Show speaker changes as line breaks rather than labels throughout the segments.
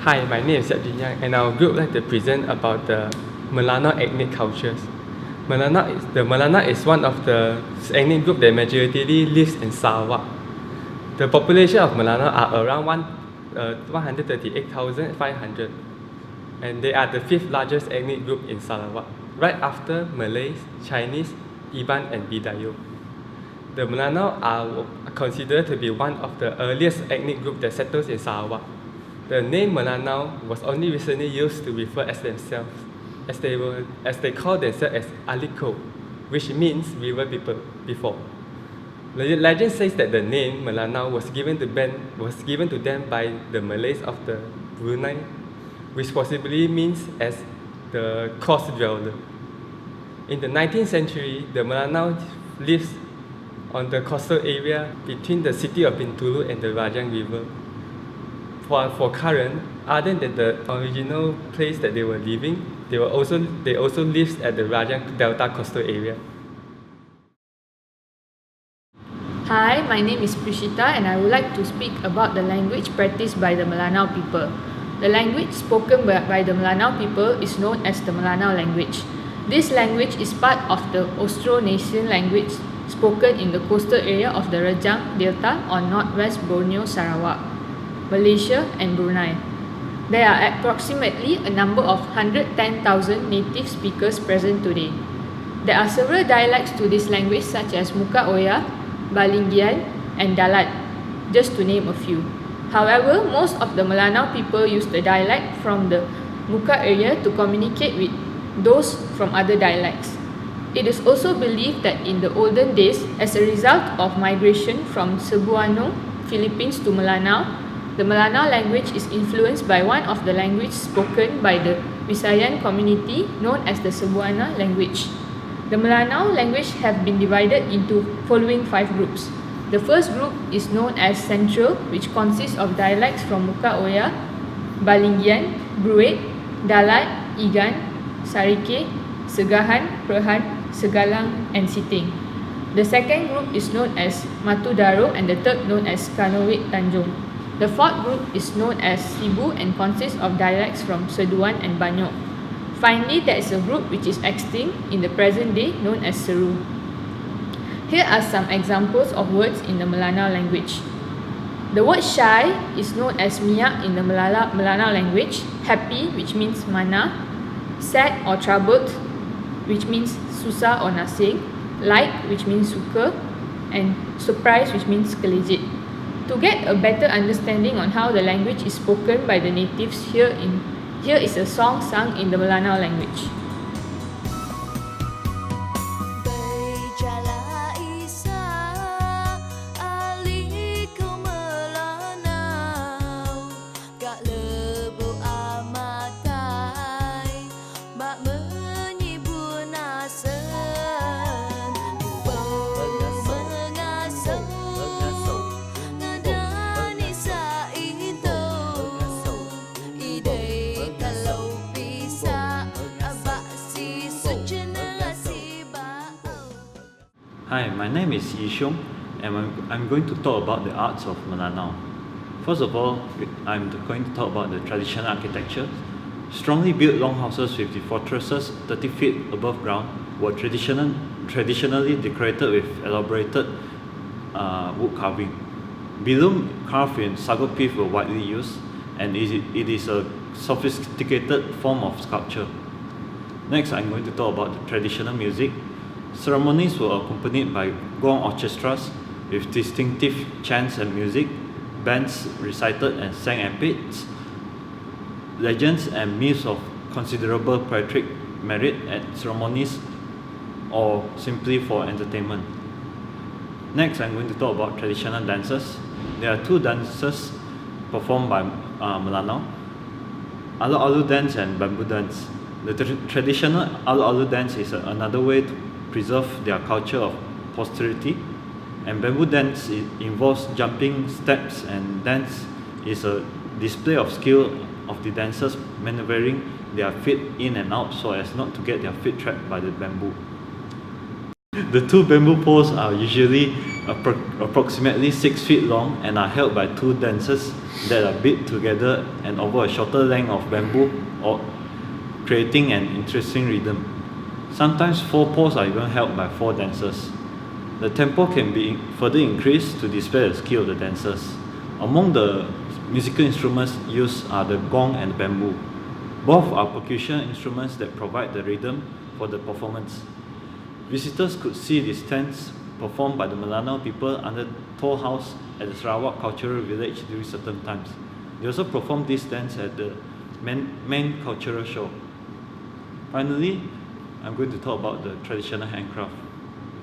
Hi, my name is Yang, and our group like to present about the Melanau ethnic cultures. Melanau is one of the ethnic group that majority lives in Sarawak. The population of Melanau are around 138,500, and they are the fifth largest ethnic group in Sarawak, right after Malays, Chinese, Iban, and Bidayo. The Melanau are considered to be one of the earliest ethnic group that settles in Sarawak. The name Melanau was only recently used to refer as themselves, as they call themselves as Aliko, which means river people before. The legend says that the name Melanau was given to them by the Malays of the Brunei, which possibly means as the coast dweller. In the 19th century, the Melanau lives on the coastal area between the city of Bintulu and the Rajang River. For current, other than the original place that they were living, they also lived at the Rajang Delta coastal area.
Hi, my name is Prishita and I would like to speak about the language practiced by the Melanau people. The language spoken by the Melanau people is known as the Melanau language. This language is part of the Austronesian language spoken in the coastal area of the Rajang Delta on northwest Borneo, Sarawak, Malaysia and Brunei. There are approximately a number of 110,000 native speakers present today. There are several dialects to this language such as Muka Oya, Balinggian and Dalat, just to name a few. However, most of the Melanau people use the dialect from the Muka area to communicate with those from other dialects. It is also believed that in the olden days, as a result of migration from Cebuano, Philippines to Melanau, the Melanau language is influenced by one of the languages spoken by the Visayan community known as the Cebuana language. The Melanau language have been divided into following 5 groups. The first group is known as Central, which consists of dialects from Muka Oya, Balinggian, Bruit, Dalat, Igan, Sarike, Segahan, Perhan, Segalang, and Siting. The second group is known as Matudaro and the third known as Kanowit Tanjung. The fourth group is known as Sibu and consists of dialects from Seduan and Banyok. Finally, there is a group which is extinct in the present day known as Seru. Here are some examples of words in the Melanau language. The word shy is known as miak in the Melanau language, happy which means mana, sad or troubled which means susah or nasing, like which means suka, and surprise which means kelejit. To get a better understanding on how the language is spoken by the natives, here is a song sung in the Melanau language.
Hi, my name is Yi Xiong and I'm going to talk about the arts of Melanau. First of all, I'm going to talk about the traditional architecture. Strongly built longhouses with the fortresses 30 feet above ground were traditionally decorated with elaborated wood carving. Bilum carved in sago pith were widely used, and it is a sophisticated form of sculpture. Next, I'm going to talk about the traditional music. Ceremonies were accompanied by gong orchestras with distinctive chants and music. Bands recited and sang epics, legends and myths of considerable poetic merit at ceremonies or simply for entertainment. Next, I'm going to talk about traditional dances. There are 2 dances performed by Melanau: Alu-alu dance and bamboo dance. The traditional alu-alu dance is another way to preserve their culture of posterity, and bamboo dance involves jumping steps, and dance is a display of skill of the dancers maneuvering their feet in and out so as not to get their feet trapped by the bamboo. The 2 bamboo poles are usually approximately 6 feet long and are held by two dancers that are beat together and over a shorter length of bamboo, or creating an interesting rhythm. Sometimes 4 poles are even held by 4 dancers. The tempo can be further increased to display the skill of the dancers. Among the musical instruments used are the gong and bamboo. Both are percussion instruments that provide the rhythm for the performance. Visitors could see these dance performed by the Melanau people under Toll House at the Sarawak Cultural Village during certain times. They also perform this dance at the main cultural show. Finally, I'm going to talk about the traditional handcraft.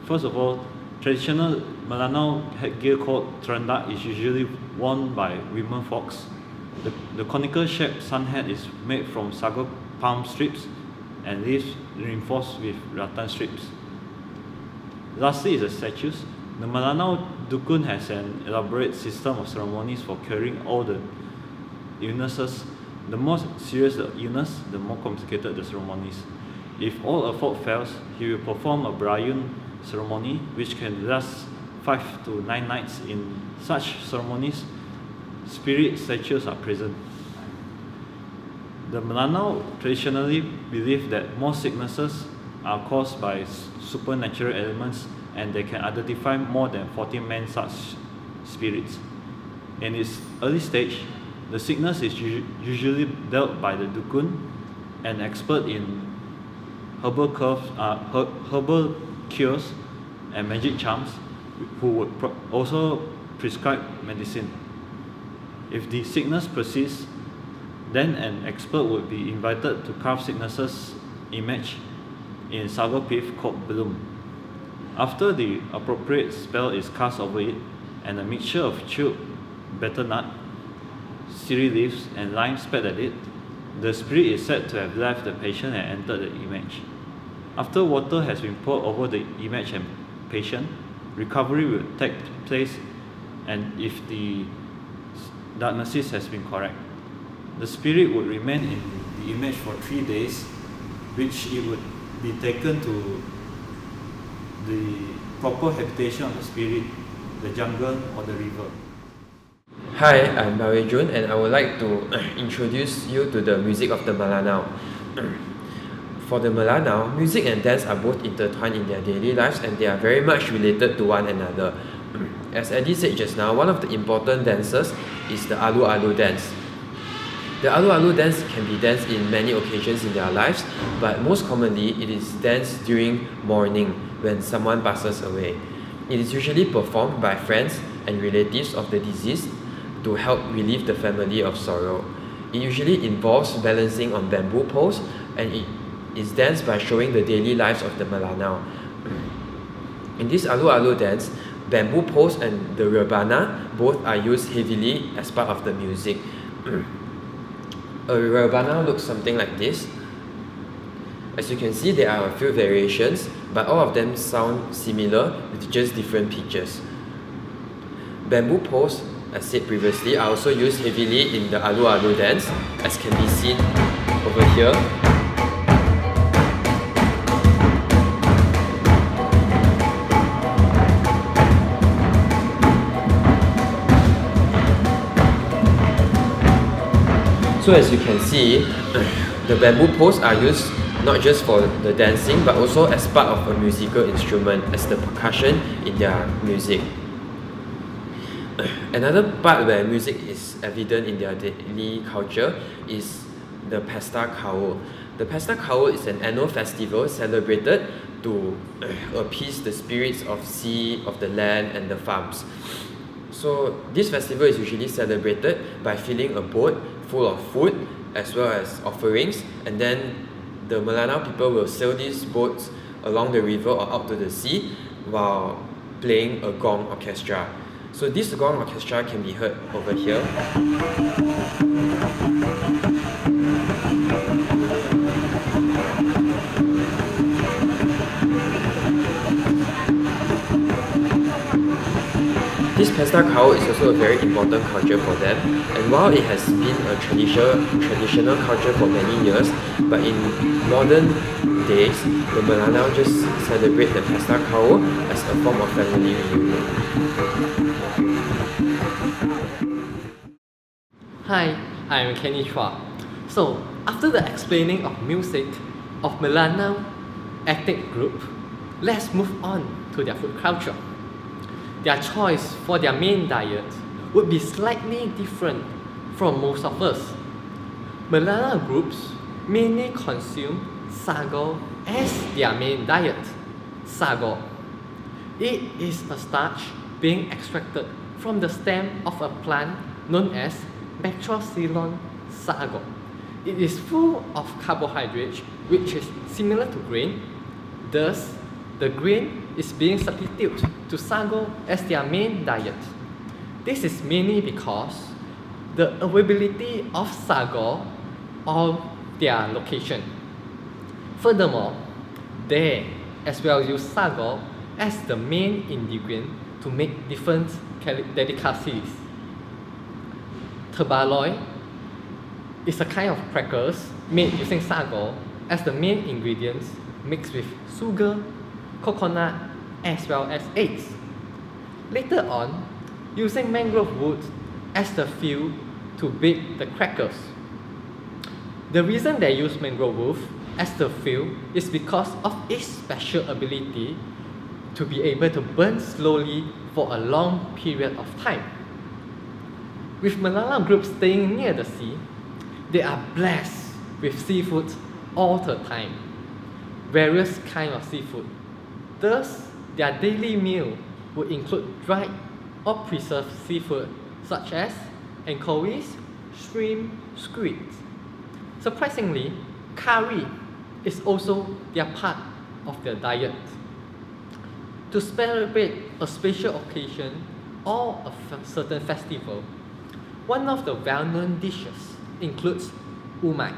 First of all, traditional Melanau headgear called terendak is usually worn by women folks. The conical shaped sun hat is made from sago palm strips and leaves reinforced with rattan strips. Lastly is the statues. The Melanau Dukun has an elaborate system of ceremonies for curing all the illnesses. The more serious the illness, the more complicated the ceremonies. If all effort fails, he will perform a Brayun ceremony which can last 5 to 9 nights. In such ceremonies, spirit statues are present. The Melanau traditionally believe that most sicknesses are caused by supernatural elements, and they can identify more than 40 men such spirits. In its early stage, the sickness is usually dealt by the Dukun, an expert in herbal cures and magic charms, who would also prescribe medicine. If the sickness persists, then an expert would be invited to carve sicknesses image in sago pith called bloom. After the appropriate spell is cast over it, and a mixture of chilled butternut, siri leaves, and lime spat at it, the spirit is said to have left the patient and entered the image. After water has been poured over the image and patient, recovery will take place, and if the diagnosis has been correct, the spirit would remain in the image for 3 days, which it would be taken to the proper habitation of the spirit, the jungle or the river.
Hi, I'm Jun, and I would like to introduce you to the music of the Melanau. For the Melanau, music and dance are both intertwined in their daily lives, and they are very much related to one another. As Eddie said just now, one of the important dances is the Alu Alu dance. The Alu Alu dance can be danced in many occasions in their lives, but most commonly it is danced during mourning when someone passes away. It is usually performed by friends and relatives of the deceased to help relieve the family of sorrow. It usually involves balancing on bamboo poles, and it is danced by showing the daily lives of the Melanau. In this Alu Alu dance, bamboo poles and the rebana both are used heavily as part of the music. A rebana looks something like this. As you can see, there are a few variations, but all of them sound similar with just different pitches. Bamboo poles, as said previously, are also used heavily in the Alu Alu dance, as can be seen over here. So as you can see, the bamboo poles are used not just for the dancing, but also as part of a musical instrument, as the percussion in their music. Another part where music is evident in their daily culture is the Pesta Kaul. The Pesta Kaul is an annual festival celebrated to appease the spirits of sea, of the land, and the farms. So this festival is usually celebrated by filling a boat full of food as well as offerings, and then the Melanau people will sail these boats along the river or out to the sea while playing a gong orchestra. So this gong orchestra can be heard over here. This pasta cow is also a very important culture for them, and while it has been a traditional culture for many years, but in modern days, the Melanau just celebrate the pasta cow as a form of family reunion.
Hi, I'm Kenny Chua. So, after the explaining of music of Melanau ethnic group, let's move on to their food culture. Their choice for their main diet would be slightly different from most of us. Melanau groups mainly consume sago as their main diet. Sago. It is a starch being extracted from the stem of a plant known as Bactrosilon sago. It is full of carbohydrates which is similar to grain. Thus, the grain is being substituted to sago as their main diet. This is mainly because the availability of sago or their location. Furthermore, they as well use sago as the main ingredient to make different delicacies. Terbaloi is a kind of crackers made using sago as the main ingredients mixed with sugar, coconut, as well as eggs. Later on, using mangrove wood as the fuel to bake the crackers. The reason they use mangrove wood as the fuel is because of its special ability to be able to burn slowly for a long period of time. With Melanau groups staying near the sea, they are blessed with seafood all the time, various kinds of seafood. Thus, their daily meal would include dried or preserved seafood such as anchovies, shrimp, squid. Surprisingly, curry is also their part of their diet. To celebrate a special occasion or a certain festival, one of the well-known dishes includes umai,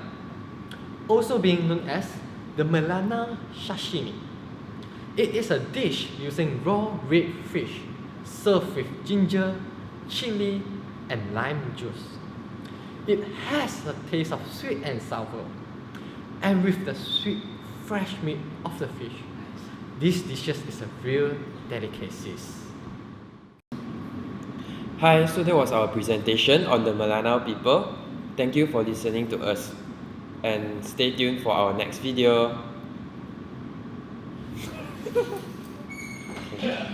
also being known as the Melanau sashimi. It is a dish using raw red fish served with ginger, chili, and lime juice. It has a taste of sweet and sour, and with the sweet, fresh meat of the fish, this dish is a real delicacy.
Hi, so that was our presentation on the Melanau people. Thank you for listening to us, and stay tuned for our next video. Okay.